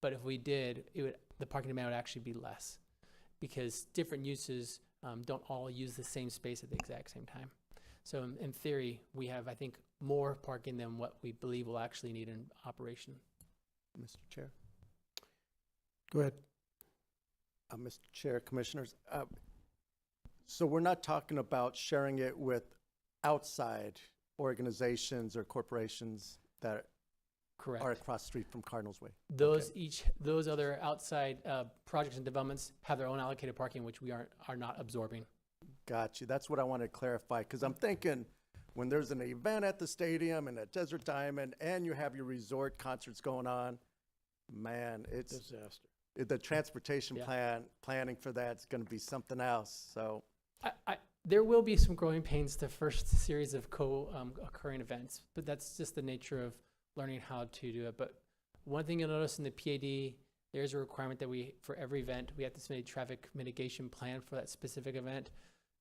but if we did, the parking demand would actually be less because different uses don't all use the same space at the exact same time. So in theory, we have, I think, more parking than what we believe we'll actually need in operation. Mr. Chair. Go ahead. Mr. Chair, Commissioners, so we're not talking about sharing it with outside organizations or corporations that Correct. are across the street from Cardinals Way? Those other outside projects and developments have their own allocated parking, which we are not absorbing. Got you. That's what I wanted to clarify, because I'm thinking when there's an event at the stadium and at Desert Diamond and you have your resort concerts going on, man, it's Disaster. the transportation Yeah. planning for that's going to be something else. So There will be some growing pains the first series of occurring events, but that's just the nature of learning how to do it. But one thing you'll notice in the PAD, there's a requirement that for every event, we have to submit a traffic mitigation plan for that specific event.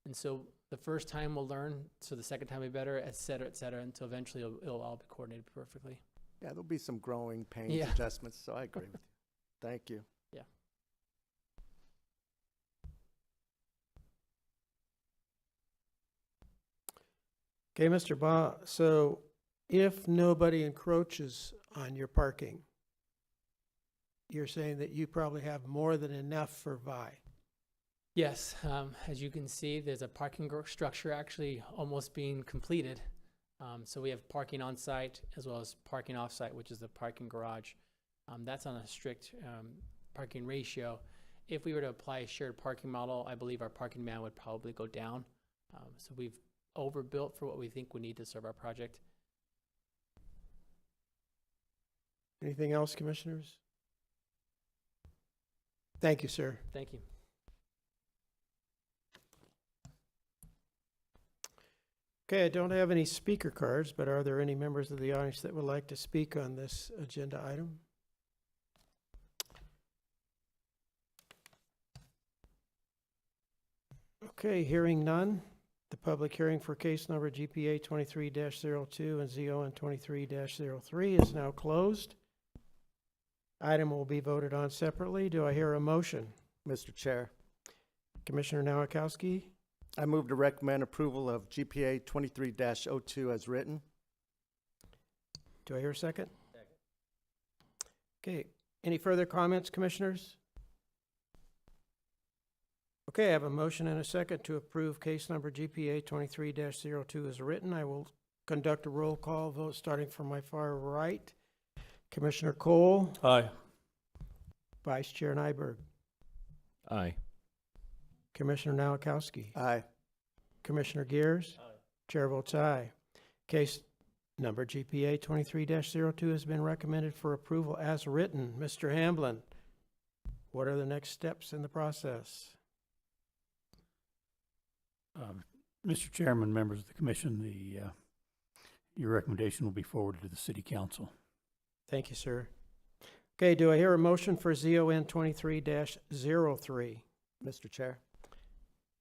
And so the first time we'll learn, so the second time will be better, et cetera, until eventually it'll all be coordinated perfectly. yeah, there'll be some growing pains Yeah. adjustments. So I agree with you. Thank you. Okay, Mr. Ba, so if nobody encroaches on your parking, you're saying that you probably have more than enough for Vi. Yes, as you can see, there's a parking structure actually almost being completed. So we have parking on site as well as parking off site, which is the parking garage. That's on a strict parking ratio. If we were to apply a shared parking model, I believe our parking demand would probably go down. So we've overbuilt for what we think we need to serve our project. Anything else, commissioners? Thank you, sir. Thank you. Okay, I don't have any speaker cards, but are there any members of the audience that would like to speak on this agenda item? Okay, hearing none, the public hearing for case number GPA 23-02 and ZON 23-03 is now closed. Item will be voted on separately. Do I hear a motion? Mr. Chair, Commissioner Nowakowski? I move to recommend approval of GPA 23-02 as written. Do I hear a second? Second. Okay, any further comments, commissioners? Okay, I have a motion and a second to approve case number GPA 23-02 as written. I will conduct a roll call vote starting from my far right. Commissioner Cole, Aye. Vice Chair Nyberg, Aye. Commissioner Nowakowski, Aye. Commissioner Gears. Aye. Chair votes aye. Case number GPA 23-02 has been recommended for approval as written. Mr. Hamblin, what are the next steps in the process? Mr. Chairman, members of the commission, your recommendation will be forwarded to the city council. Thank you, sir. Okay, do I hear a motion for ZON 23-03? Mr. Chair,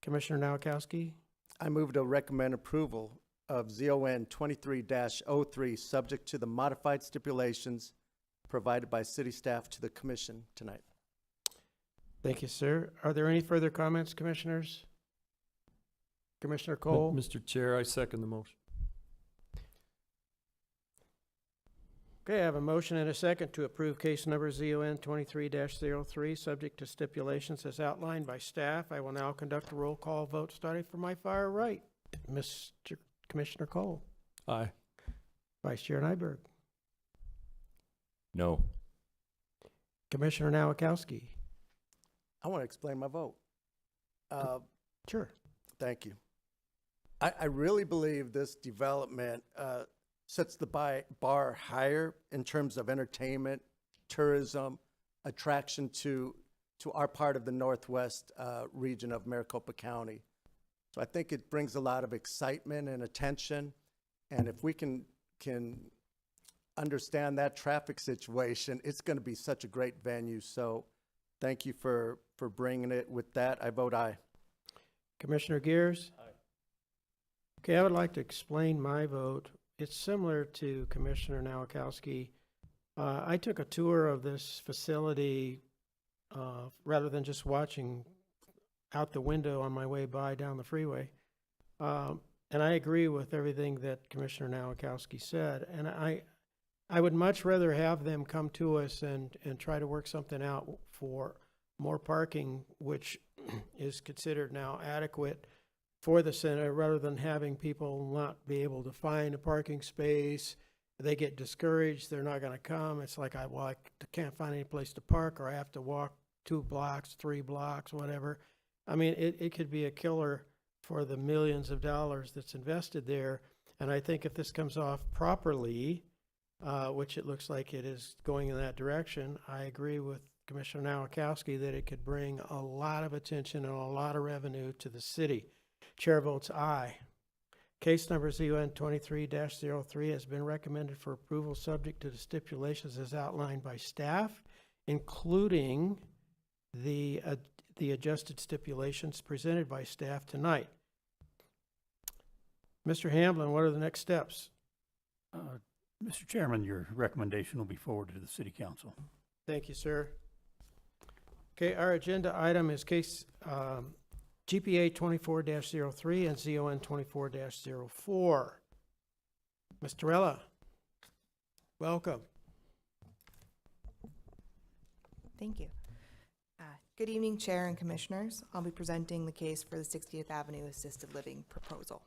Commissioner Nowakowski, I move to recommend approval of ZON 23-03, subject to the modified stipulations provided by city staff to the commission tonight. thank you, sir. Are there any further comments, commissioners? Commissioner M- Cole? Mr. Chair, I second the motion. Okay, I have a motion and a second to approve case number ZON 23-03, subject to stipulations as outlined by staff. I will now conduct a roll call vote starting from my far right. Mr. Commissioner Cole, Aye. Vice Chair Nyberg, No. Commissioner Nowakowski. I want to explain my vote. Sure. Thank you. I really believe this development sets the bar higher in terms of entertainment, tourism, attraction to our part of the northwest region of Maricopa County. So I think it brings a lot of excitement and attention. And if we can understand that traffic situation, it's going to be such a great venue. So thank you for bringing it. With that, I vote aye. Commissioner Gears? Aye. Okay, I would like to explain my vote. It's similar to Commissioner Nowakowski. I took a tour of this facility rather than just watching out the window on my way by down the freeway. And I agree with everything that Commissioner Nowakowski said. And I would much rather have them come to us and try to work something out for more parking, which is considered now adequate for the center, rather than having people not be able to find a parking space. They get discouraged, they're not gonna come. It's like, I can't find any place to park, or I have to walk 2 blocks, 3 blocks, whatever. I mean, it could be a killer for the millions of dollars that's invested there. And I think if this comes off properly, which it looks like it is going in that direction, I agree with Commissioner Nowakowski that it could bring a lot of attention and a lot of revenue to the city. Chair votes aye. Case number ZON 23-03 has been recommended for approval subject to the stipulations as outlined by staff, including the adjusted stipulations presented by staff tonight. Mr. Hamblin, what are the next steps? Mr. Chairman, your recommendation will be forwarded to the City Council. Thank you, sir. Okay, our agenda item is case GPA 24-03 and ZON 24-04. Ms. Torella, welcome. Thank you. Good evening, Chair and Commissioners. I'll be presenting the case for the 60th Avenue Assisted Living proposal.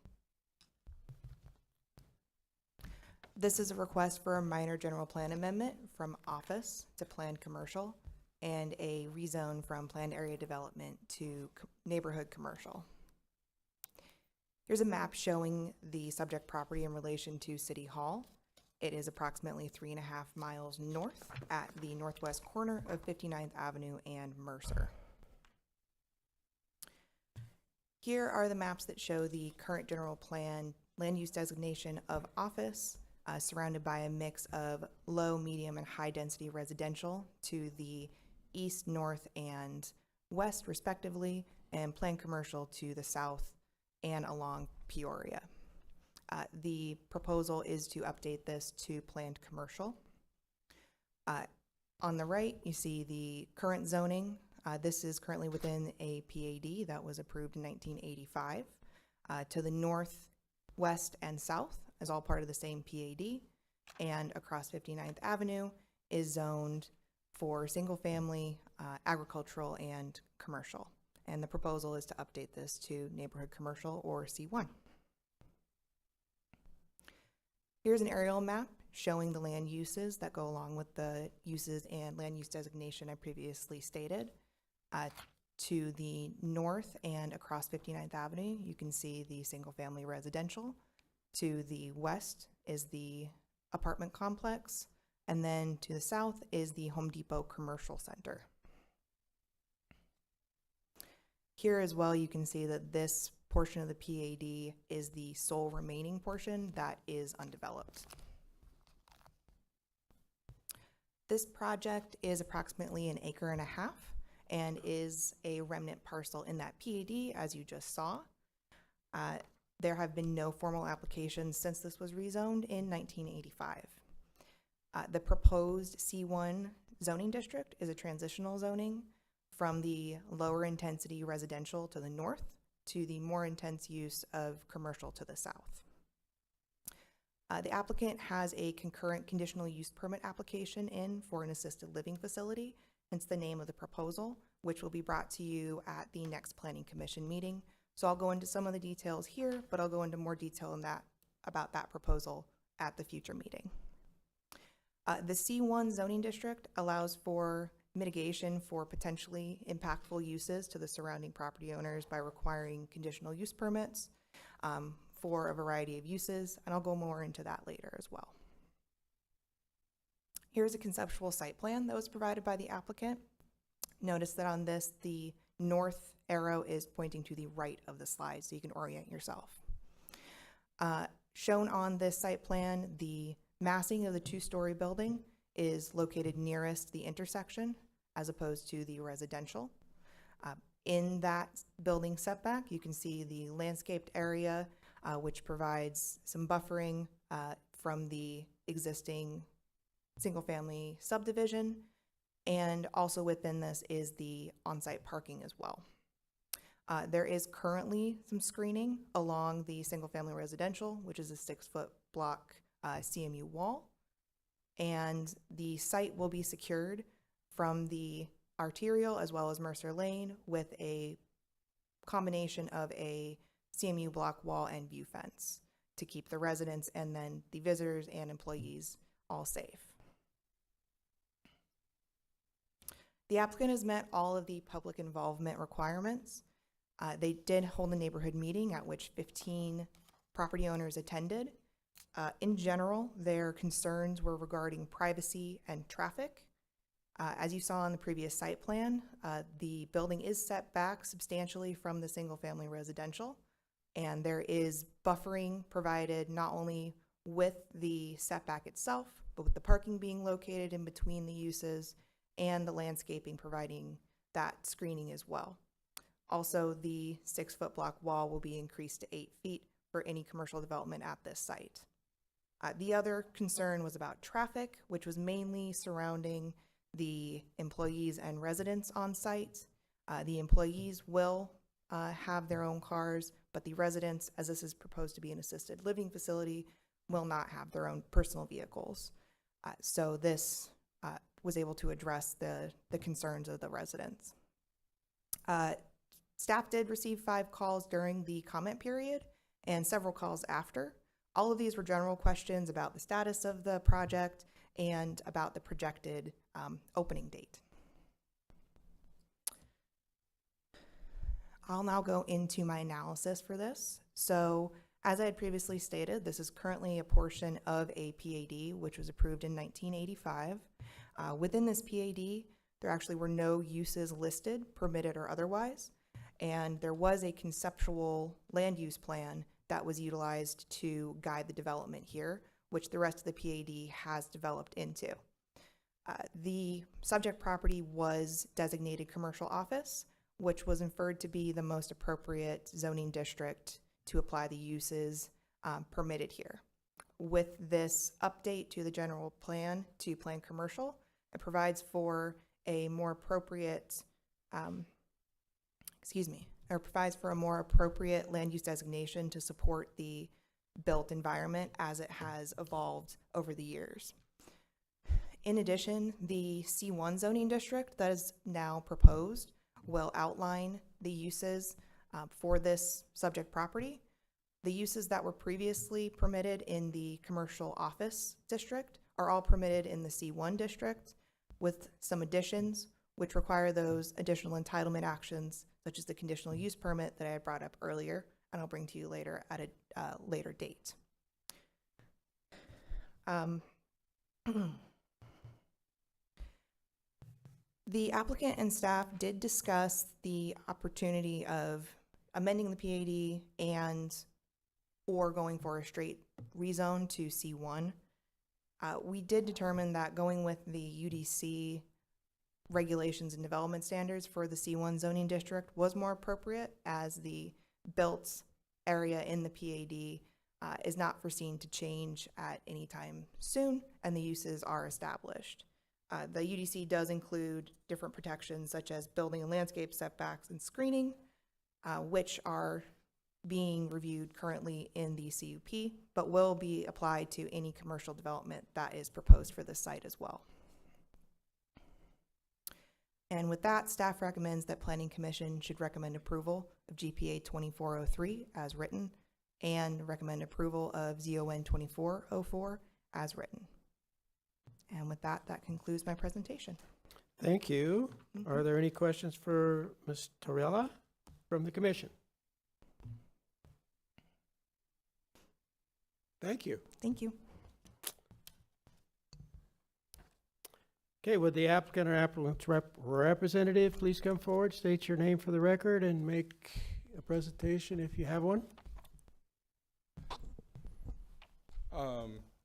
This is a request for a minor general plan amendment from office to planned commercial and a rezone from planned area development to neighborhood commercial. Here's a map showing the subject property in relation to City Hall. It is approximately 3.5 miles north at the northwest corner of 59th Avenue and Mercer. Here are the maps that show the current general plan land use designation of office, surrounded by a mix of low, medium, and high density residential to the east, north, and west respectively, and planned commercial to the south and along Peoria. The proposal is to update this to planned commercial. On the right, you see the current zoning. This is currently within a PAD that was approved in 1985. To the north, west, and south is all part of the same PAD, and across 59th Avenue is zoned for single family, agricultural, and commercial. And the proposal is to update this to neighborhood commercial or C1. Here's an aerial map showing the land uses that go along with the uses and land use designation I previously stated. To the north and across 59th Avenue, you can see the single family residential. To the west is the apartment complex, and then to the south is the Home Depot Commercial Center. Here as well, you can see that this portion of the PAD is the sole remaining portion that is undeveloped. This project is approximately 1.5 acres, and is a remnant parcel in that PAD, as you just saw. There have been no formal applications since this was rezoned in 1985. The proposed C1 zoning district is a transitional zoning from the lower intensity residential to the north to the more intense use of commercial to the south. The applicant has a concurrent conditional use permit application in for an assisted living facility, hence the name of the proposal, which will be brought to you at the next Planning Commission meeting. So I'll go into some of the details here, but I'll go into more detail in that about that proposal at the future meeting. The C1 zoning district allows for mitigation for potentially impactful uses to the surrounding property owners by requiring conditional use permits for a variety of uses, and I'll go more into that later as well. Here's a conceptual site plan that was provided by the applicant. Notice that on this, the north arrow is pointing to the right of the slide, so you can orient yourself. Shown on this site plan, the massing of the two-story building is located nearest the intersection as opposed to the residential. In that building setback, you can see the landscaped area, which provides some buffering from the existing single-family subdivision, and also within this is the on-site parking as well. There is currently some screening along the single-family residential, which is a 6-foot block CMU wall, and the site will be secured from the arterial as well as Mercer Lane with a combination of a CMU block wall and view fence to keep the residents and then the visitors and employees all safe. The applicant has met all of the public involvement requirements. They did hold a neighborhood meeting at which 15 property owners attended. In general, their concerns were regarding privacy and traffic. As you saw on the previous site plan, the building is set back substantially from the single-family residential, and there is buffering provided not only with the setback itself, but with the parking being located in between the uses and the landscaping providing that screening as well. Also, the 6-foot block wall will be increased to 8 feet for any commercial development at this site. The other concern was about traffic, which was mainly surrounding the employees and residents on site. The employees will have their own cars, but the residents, as this is proposed to be an assisted living facility, will not have their own personal vehicles. So this was able to address the concerns of the residents. Staff did receive 5 calls during the comment period and several calls after. All of these were general questions about the status of the project and about the projected opening date. I'll now go into my analysis for this. So, as I had previously stated, this is currently a portion of a PAD, which was approved in 1985. Within this PAD, there actually were no uses listed, permitted or otherwise, and there was a conceptual land use plan that was utilized to guide the development here, which the rest of the PAD has developed into. The subject property was designated commercial office, which was inferred to be the most appropriate zoning district to apply the uses permitted here. With this update to the general plan to plan commercial, it provides for a more appropriate, provides for a more appropriate land use designation to support the built environment as it has evolved over the years. In addition, the C1 zoning district that is now proposed will outline the uses for this subject property. The uses that were previously permitted in the commercial office district are all permitted in the C1 district, with some additions which require those additional entitlement actions, such as the conditional use permit that I had brought up earlier, and I'll bring to you later at a later date. The applicant and staff did discuss the opportunity of amending the PAD or going for a straight rezone to C1. We did determine that going with the UDC regulations and development standards for the C1 zoning district was more appropriate, as the built area in the PAD is not foreseen to change at any time soon, and the uses are established. The UDC does include different protections such as building and landscape setbacks and screening, which are being reviewed currently in the CUP, but will be applied to any commercial development that is proposed for this site as well. And with that, staff recommends that Planning Commission should recommend approval of GPA 2403 as written and recommend approval of ZON 2404 as written. And with that, that concludes my presentation. Thank you. Are there any questions for Ms. Torella from the commission? Thank you. Thank you. Okay, would the applicant or applicant's representative please come forward, state your name for the record, and make a presentation if you have one?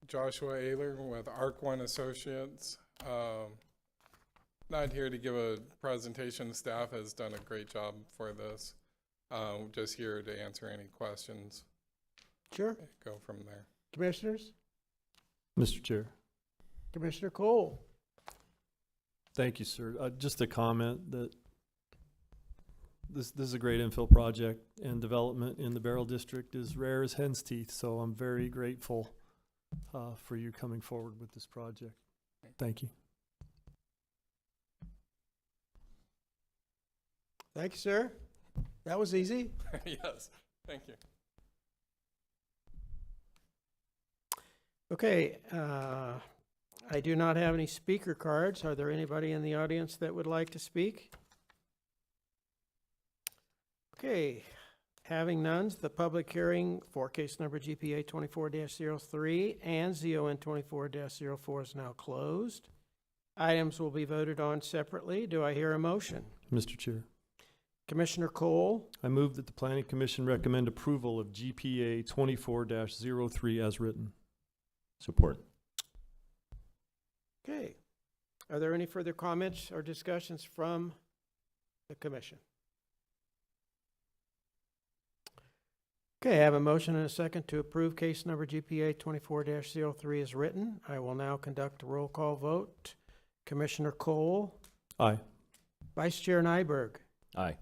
Joshua Ayler with Arc One Associates. Not here to give a presentation. Staff has done a great job for this. Just here to answer any questions. Sure. Go from there. Commissioners? Mr. Chair. Commissioner Cole? Thank you, sir. Just a comment that this is a great infill project, and development in the Barrel District is rare as hen's teeth, so I'm very grateful for you coming forward with this project. Thank you. Thank you, sir. That was easy. Yes, thank you. Okay, I do not have any speaker cards. Are there anybody in the audience that would like to speak? Okay, having none, the public hearing for case number GPA 24-03 and ZON 24-04 is now closed. Items will be voted on separately. Do I hear a motion? Mr. Chair. Commissioner Cole? I move that the Planning Commission recommend approval of GPA 24-03 as written. Support. Okay. Are there any further comments or discussions from the commission? Okay, I have a motion and a second to approve case number GPA 24-03 as written. I will now conduct a roll call vote. Commissioner Cole? Aye. Vice Chair Nyberg? Aye.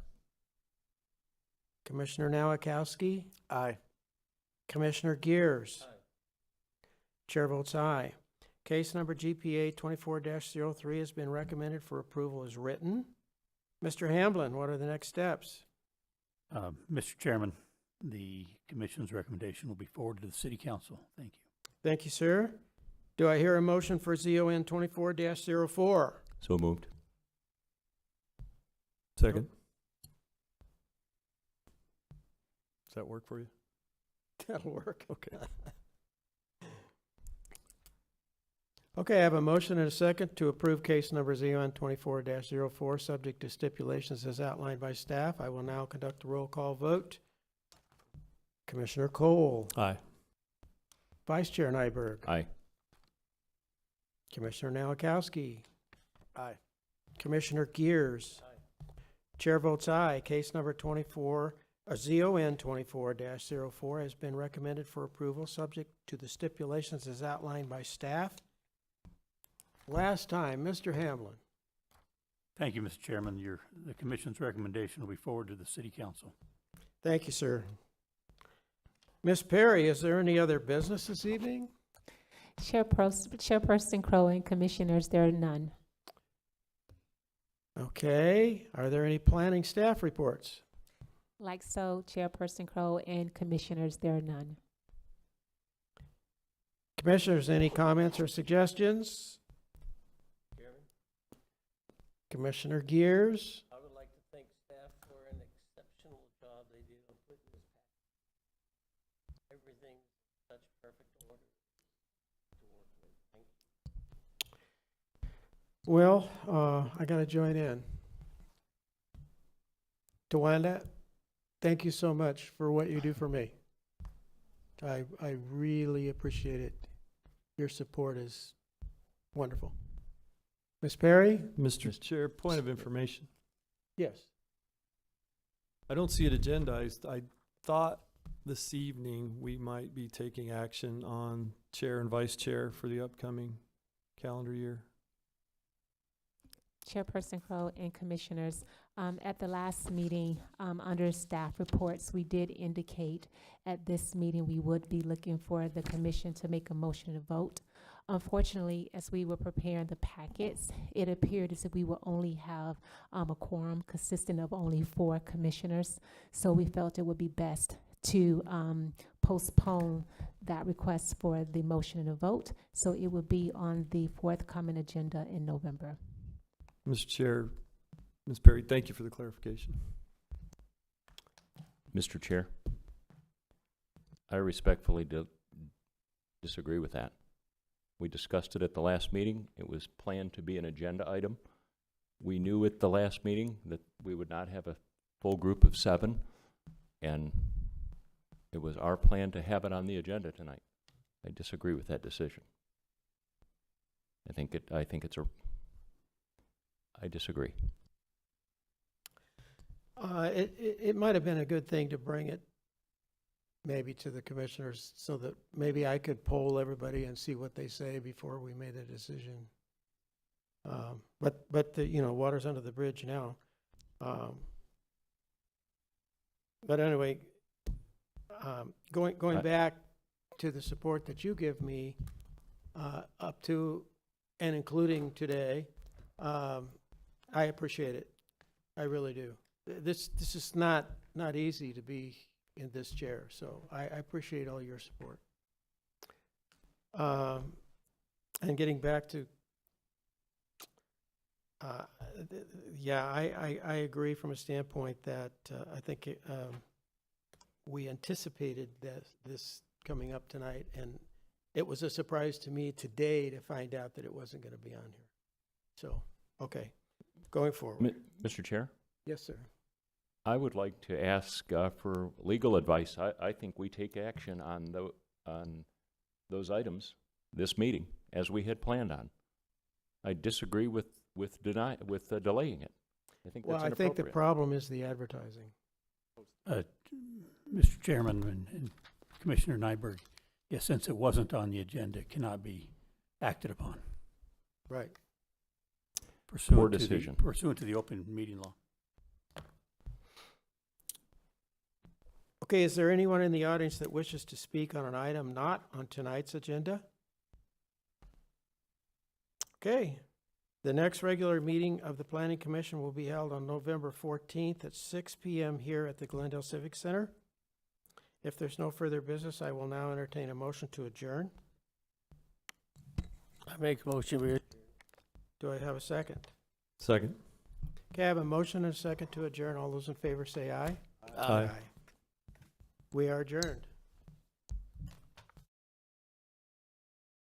Commissioner Nowakowski? Aye. Commissioner Gears? Aye. Chair votes aye. Case number GPA 24-03 has been recommended for approval as written. Mr. Hamblin, what are the next steps? Mr. Chairman, the commission's recommendation will be forwarded to the city council. Thank you. Thank you, sir. Do I hear a motion for ZON 24-04? So moved. Second. Does that work for you? That'll work. Okay. Okay, I have a motion and a second to approve case number ZON 24-04, subject to stipulations as outlined by staff. I will now conduct a roll call vote. Commissioner Cole? Aye. Vice Chair Nyberg? Aye. Commissioner Nowakowski? Aye. Commissioner Gears? Aye. Chair votes aye. Case number ZON 24-04 has been recommended for approval, subject to the stipulations as outlined by staff. Last time, Mr. Hamlin. Thank you, Mr. Chairman. The commission's recommendation will be forwarded to the city council. Thank you, sir. Ms. Perry, is there any other business this evening? Chairperson Crowe and Commissioners, there are none. Okay. Are there any planning staff reports? Like so, Chairperson Crowe and Commissioners, there are none. Commissioners, any comments or suggestions? Commissioner Gears? I would like to thank staff for an exceptional job they did on putting this package. Everything in such perfect order to work with. Thank you. Well, I got to join in. Tawanda, thank you so much for what you do for me. I really appreciate it. Your support is wonderful. Ms. Perry? Mr. Chair, point of information. Yes. I don't see it agendized. I thought this evening we might be taking action on chair and vice chair for the upcoming calendar year. Chairperson Crowe and Commissioners, at the last meeting, under staff reports, we did indicate at this meeting we would be looking for the commission to make a motion to vote. Unfortunately, as we were preparing the packets, it appeared as if we will only have a quorum consisting of only 4 commissioners. So we felt it would be best to postpone that request for the motion and a vote. So it will be on the forthcoming agenda in November. Mr. Chair, Ms. Perry, thank you for the clarification. Mr. Chair, I respectfully disagree with that. We discussed it at the last meeting. It was planned to be an agenda item. We knew at the last meeting that we would not have a full group of 7, and it was our plan to have it on the agenda tonight. I disagree with that decision. I disagree. It might have been a good thing to bring it maybe to the commissioners so that maybe I could poll everybody and see what they say before we made a decision. But the, water's under the bridge now. But anyway, going back to the support that you give me, up to and including today, I appreciate it. I really do. This is not easy to be in this chair, so I appreciate all your support. And getting back to, I agree from a standpoint that I think we anticipated this coming up tonight, and it was a surprise to me today to find out that it wasn't going to be on here. So, okay, going forward. Mr. Chair? Yes, sir. I would like to ask for legal advice. I think we take action on those items this meeting as we had planned on. I disagree with delaying it. I think that's I think the problem is the advertising. Mr. Chairman and Commissioner Nyberg, yes, since it wasn't on the agenda, it cannot be acted upon. Right. Poor decision. Pursuant to the open meeting law. Okay, is there anyone in the audience that wishes to speak on an item not on tonight's agenda? Okay, the next regular meeting of the Planning Commission will be held on November 14th at 6 p.m. here at the Glendale Civic Center. If there's no further business, I will now entertain a motion to adjourn. I make a motion. Do I have a second? Second. Okay, I have a motion and a second to adjourn. All those in favor say aye. Aye. We are adjourned.